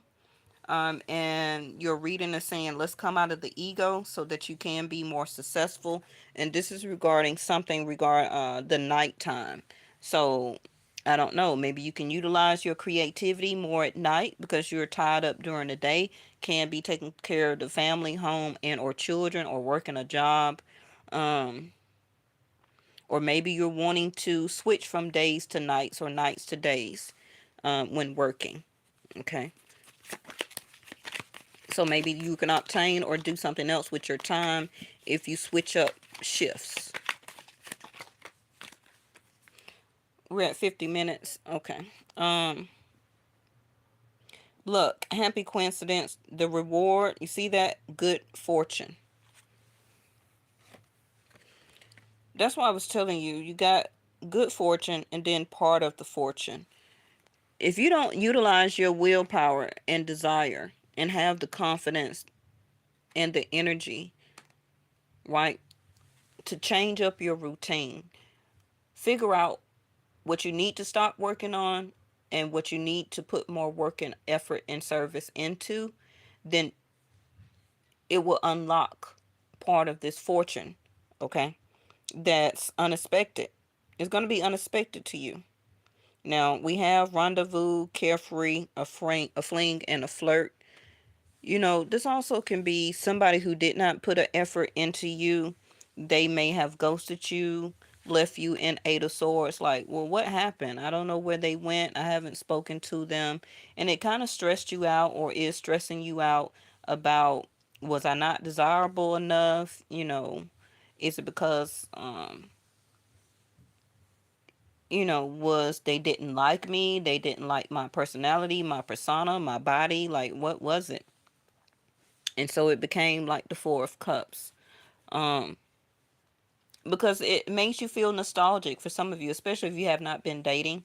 A: And your reading is saying, let's come out of the ego so that you can be more successful. And this is regarding something regarding the nighttime. So I don't know, maybe you can utilize your creativity more at night because you're tied up during the day, can be taking care of the family, home, and or children, or working a job. Um, or maybe you're wanting to switch from days to nights or nights to days when working. Okay. So maybe you can obtain or do something else with your time if you switch up shifts. We're at 50 minutes. Okay. Um, Look, happy coincidence. The reward, you see that? Good fortune. That's why I was telling you, you got good fortune and then part of the fortune. If you don't utilize your willpower and desire and have the confidence and the energy, right, to change up your routine, figure out what you need to stop working on and what you need to put more work and effort and service into, then it will unlock part of this fortune, okay? That's unexpected. It's going to be unexpected to you. Now, we have rendezvous, carefree, a fling, and a flirt. You know, this also can be somebody who did not put an effort into you. They may have ghosted you, left you in Eight of Swords. Like, well, what happened? I don't know where they went. I haven't spoken to them. And it kind of stressed you out or is stressing you out about, was I not desirable enough? You know, is it because, was they didn't like me? They didn't like my personality, my persona, my body? Like, what was it? And so it became like the Four of Cups. Um, because it makes you feel nostalgic for some of you, especially if you have not been dating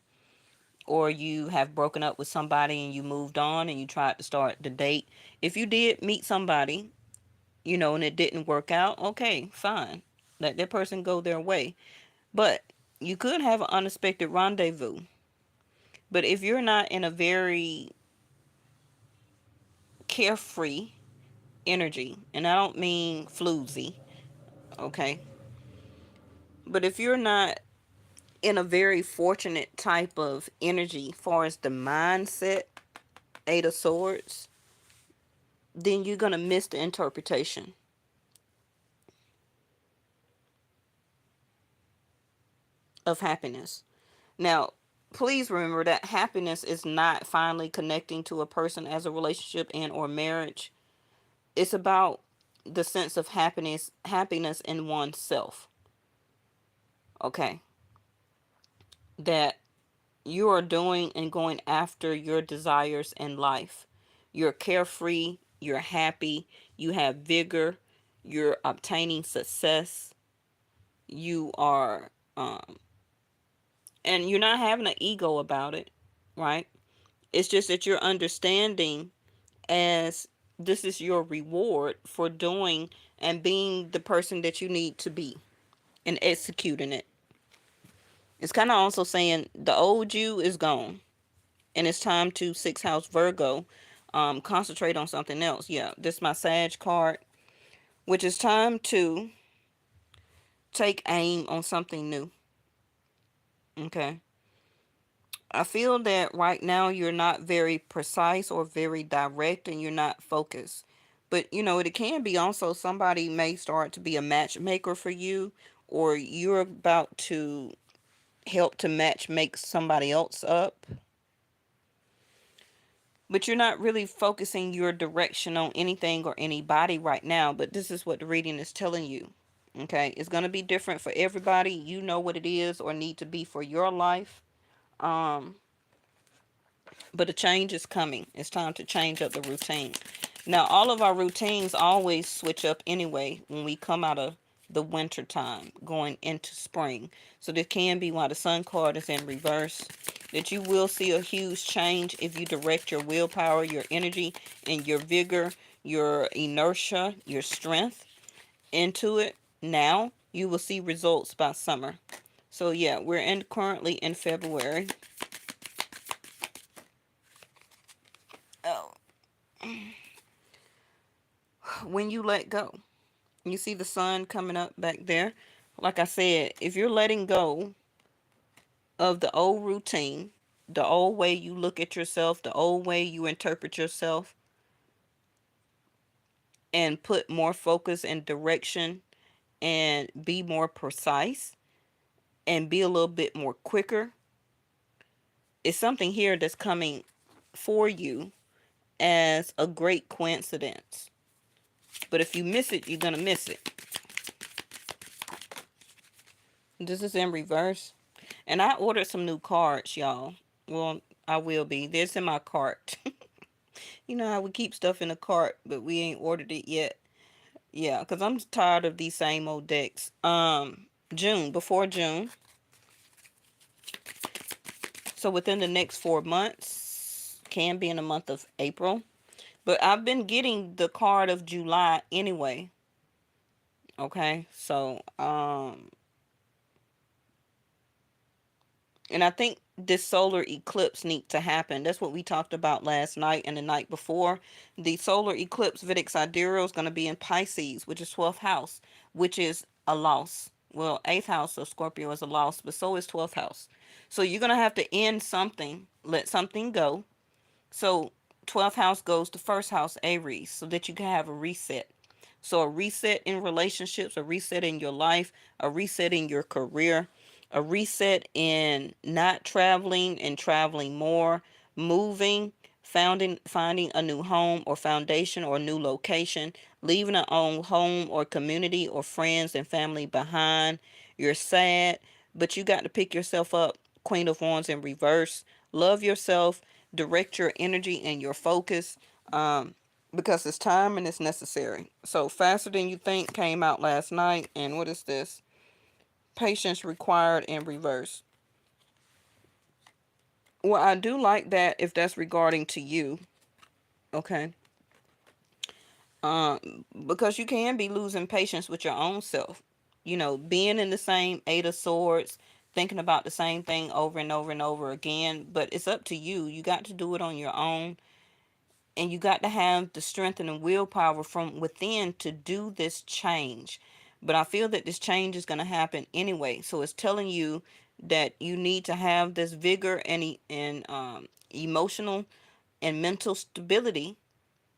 A: or you have broken up with somebody and you moved on and you tried to start the date. If you did meet somebody, and it didn't work out, okay, fine. Let that person go their way. But you could have an unexpected rendezvous. But if you're not in a very carefree energy, and I don't mean floozy, okay? But if you're not in a very fortunate type of energy far as the mindset, Eight of Swords, then you're going to miss the interpretation of happiness. Now, please remember that happiness is not finally connecting to a person as a relationship and or marriage. It's about the sense of happiness in oneself. Okay? That you are doing and going after your desires in life. You're carefree, you're happy, you have vigor, you're obtaining success, you are, and you're not having an ego about it, right? It's just that you're understanding as this is your reward for doing and being the person that you need to be and executing it. It's kind of also saying the old you is gone and it's time to sixth house Virgo, concentrate on something else. Yeah, this is my Sag card, which is time to take aim on something new. Okay. I feel that right now you're not very precise or very direct and you're not focused. But it can be also somebody may start to be a matchmaker for you, or you're about to help to match make somebody else up. But you're not really focusing your direction on anything or anybody right now. But this is what the reading is telling you. Okay. It's going to be different for everybody. You know what it is or need to be for your life. Um, but a change is coming. It's time to change up the routine. Now, all of our routines always switch up anyway when we come out of the winter time going into spring. So this can be why the sun card is in reverse. That you will see a huge change if you direct your willpower, your energy, and your vigor, your inertia, your strength into it. Now you will see results by summer. So yeah, we're currently in February. Oh. when you let go. You see the sun coming up back there. Like I said, if you're letting go of the old routine, the old way you look at yourself, the old way you interpret yourself, and put more focus and direction and be more precise and be a little bit more quicker, it's something here that's coming for you as a great coincidence. But if you miss it, you're going to miss it. This is in reverse. And I ordered some new cards, y'all. Well, I will be. There's in my cart. You know how we keep stuff in the cart, but we ain't ordered it yet. Yeah, because I'm tired of these same old decks. Before June. So within the next 4 months, can be in the month of April. But I've been getting the card of July anyway. Okay, so and I think this solar eclipse needs to happen. That's what we talked about last night and the night before. The solar eclipse Vedic Sidereal is going to be in Pisces, which is 12th house, which is a loss. Well, 8th house of Scorpio is a loss, but so is 12th house. So you're going to have to end something, let something go. So 12th house goes to first house Aries so that you can have a reset. So a reset in relationships, a reset in your life, a reset in your career, a reset in not traveling and traveling more, moving, finding a new home or foundation or new location, leaving an old home or community or friends and family behind. You're sad, but you got to pick yourself up. Queen of Wands in reverse. Love yourself. Direct your energy and your focus. Because it's time and it's necessary. So faster than you think came out last night. And what is this? Patience required in reverse. Well, I do like that if that's regarding to you. Okay. Because you can be losing patience with your own self. You know, being in the same Eight of Swords, thinking about the same thing over and over and over again. But it's up to you. You got to do it on your own. And you got to have the strength and the willpower from within to do this change. But I feel that this change is going to happen anyway. So it's telling you that you need to have this vigor and emotional and mental stability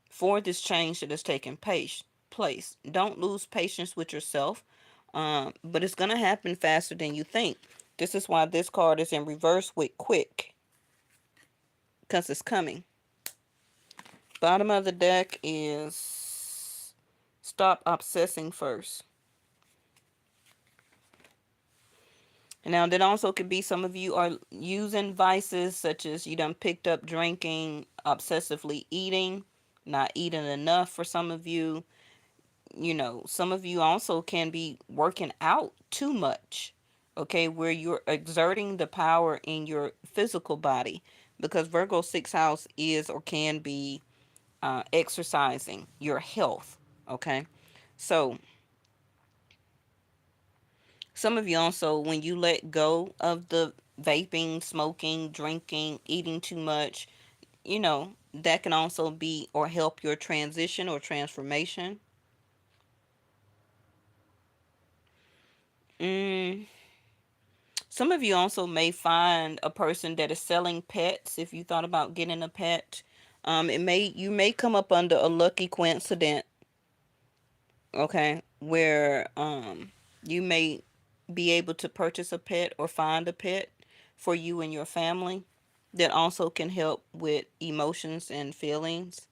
A: for this change that is taking place. Don't lose patience with yourself. But it's going to happen faster than you think. This is why this card is in reverse with quick, because it's coming. Bottom of the deck is stop obsessing first. Now, that also could be some of you are using vices such as you done picked up drinking, obsessively eating, not eating enough for some of you. You know, some of you also can be working out too much, okay, where you're exerting the power in your physical body because Virgo 6th house is or can be exercising your health. Okay. So some of you also, when you let go of the vaping, smoking, drinking, eating too much, you know, that can also be or help your transition or transformation. Mm. Some of you also may find a person that is selling pets. If you thought about getting a pet, you may come up under a lucky coincidence, okay, where you may be able to purchase a pet or find a pet for you and your family that also can help with emotions and feelings.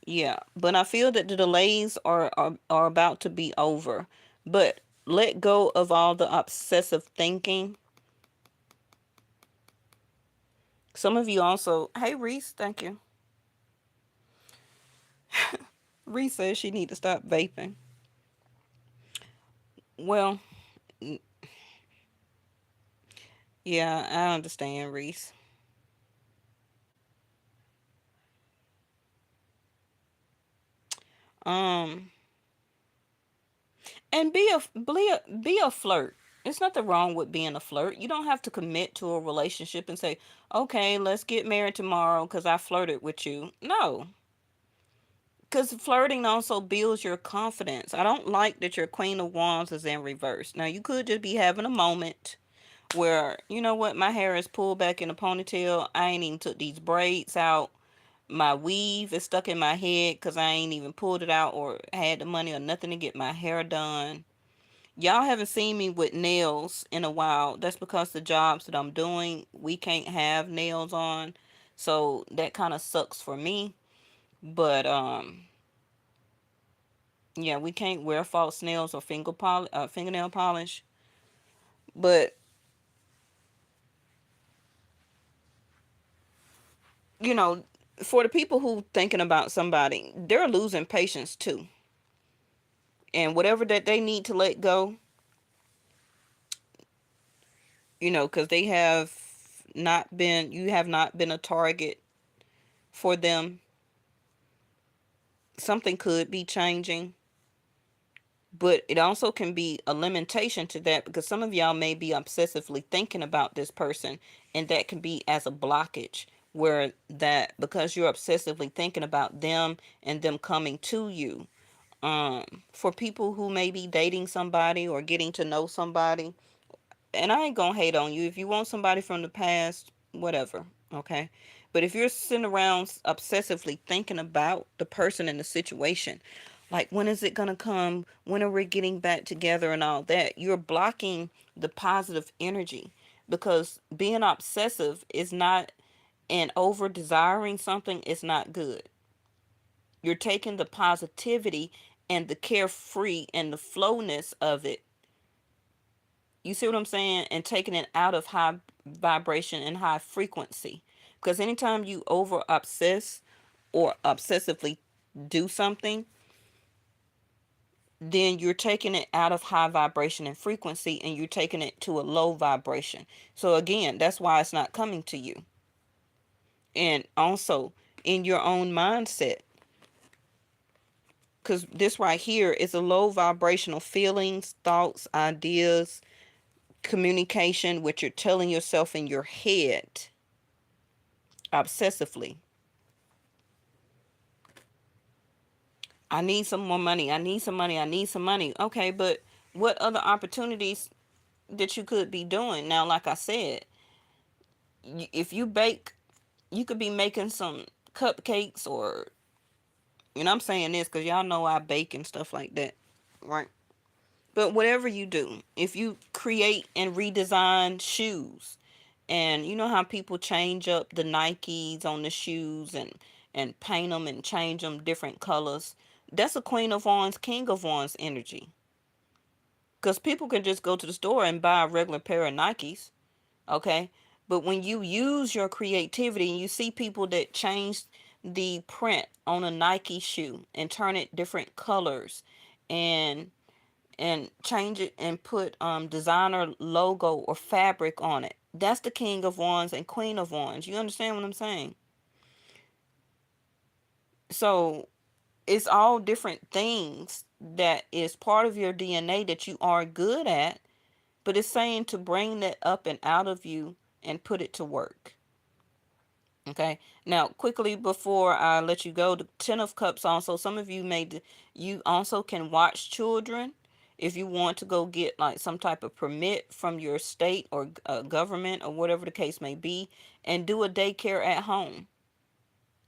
A: Yeah, but I feel that the delays are about to be over. But let go of all the obsessive thinking. Some of you also, hey Reese, thank you. Reese says she need to stop vaping. Well, yeah, I understand, Reese. Um, and be a flirt. It's nothing wrong with being a flirt. You don't have to commit to a relationship and say, okay, let's get married tomorrow because I flirted with you. No, because flirting also builds your confidence. I don't like that your Queen of Wands is in reverse. Now, you could just be having a moment where, you know what, my hair is pulled back in a ponytail. I ain't even took these braids out. My weave is stuck in my head because I ain't even pulled it out or had the money or nothing to get my hair done. Y'all haven't seen me with nails in a while. That's because the jobs that I'm doing, we can't have nails on. So that kind of sucks for me. But yeah, we can't wear false nails or fingernail polish. But you know, for the people who thinking about somebody, they're losing patience too. And whatever that they need to let go, because you have not been a target for them. Something could be changing, but it also can be a limitation to that because some of y'all may be obsessively thinking about this person, and that can be as a blockage where that because you're obsessively thinking about them and them coming to you. For people who may be dating somebody or getting to know somebody, and I ain't gonna hate on you. If you want somebody from the past, whatever, okay? But if you're sitting around obsessively thinking about the person and the situation, like when is it gonna come? When are we getting back together and all that? You're blocking the positive energy because being obsessive is not, and over desiring something is not good. You're taking the positivity and the carefree and the flowness of it, you see what I'm saying? And taking it out of high vibration and high frequency. Because anytime you over obsess or obsessively do something, then you're taking it out of high vibration and frequency and you're taking it to a low vibration. So again, that's why it's not coming to you. And also in your own mindset. Because this right here is a low vibrational feelings, thoughts, ideas, communication, what you're telling yourself in your head obsessively. I need some more money. I need some money. I need some money. Okay, but what other opportunities that you could be doing? Now, like I said, if you bake, you could be making some cupcakes or, I'm saying this because y'all know I bake and stuff like that, right? But whatever you do, if you create and redesign shoes, and you know how people change up the Nikes on the shoes and paint them and change them different colors, that's a Queen of Wands, King of Wands energy. Because people can just go to the store and buy a regular pair of Nikes, okay? But when you use your creativity and you see people that change the print on a Nike shoe and turn it different colors and change it and put designer logo or fabric on it. That's the King of Wands and Queen of Wands. You understand what I'm saying? So it's all different things that is part of your DNA that you are good at, but it's saying to bring that up and out of you and put it to work. Okay. Now, quickly before I let you go, the Ten of Cups also, some of you you also can watch children if you want to go get like some type of permit from your state or government or whatever the case may be and do a daycare at home.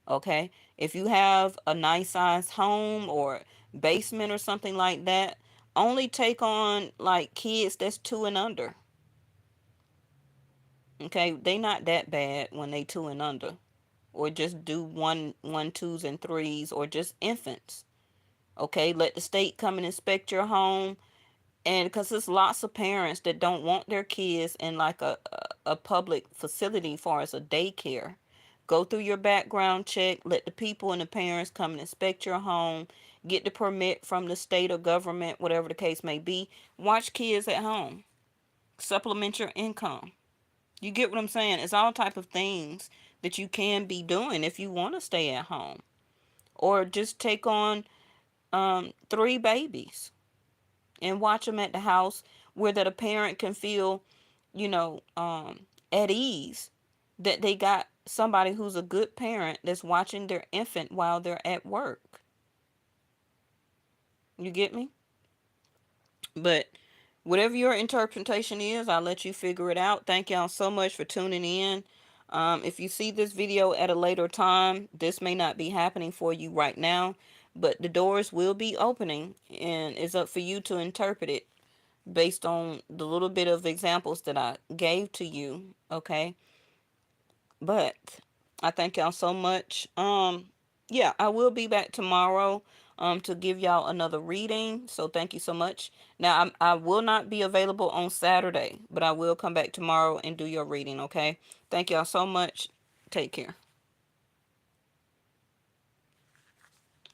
A: Okay. If you have a nice size home or basement or something like that, only take on like kids that's 2 and under. Okay. They not that bad when they 2 and under. Or just do one, twos, and threes, or just infants. Okay, let the state come and inspect your home, and because there's lots of parents that don't want their kids in like a public facility, far as a daycare. Go through your background check. Let the people and the parents come and inspect your home. Get the permit from the state or government, whatever the case may be. Watch kids at home. Supplement your income. You get what I'm saying? It's all type of things that you can be doing if you want to stay at home or just take on 3 babies. and watch them at the house where that a parent can feel, at ease that they got somebody who's a good parent that's watching their infant while they're at work. You get me? But whatever your interpretation is, I'll let you figure it out. Thank y'all so much for tuning in. If you see this video at a later time, this may not be happening for you right now, but the doors will be opening, and it's up for you to interpret it based on the little bit of examples that I gave to you. Okay. But I thank y'all so much. Yeah, I will be back tomorrow to give y'all another reading. So thank you so much. Now I will not be available on Saturday, but I will come back tomorrow and do your reading, okay? Thank y'all so much. Take care.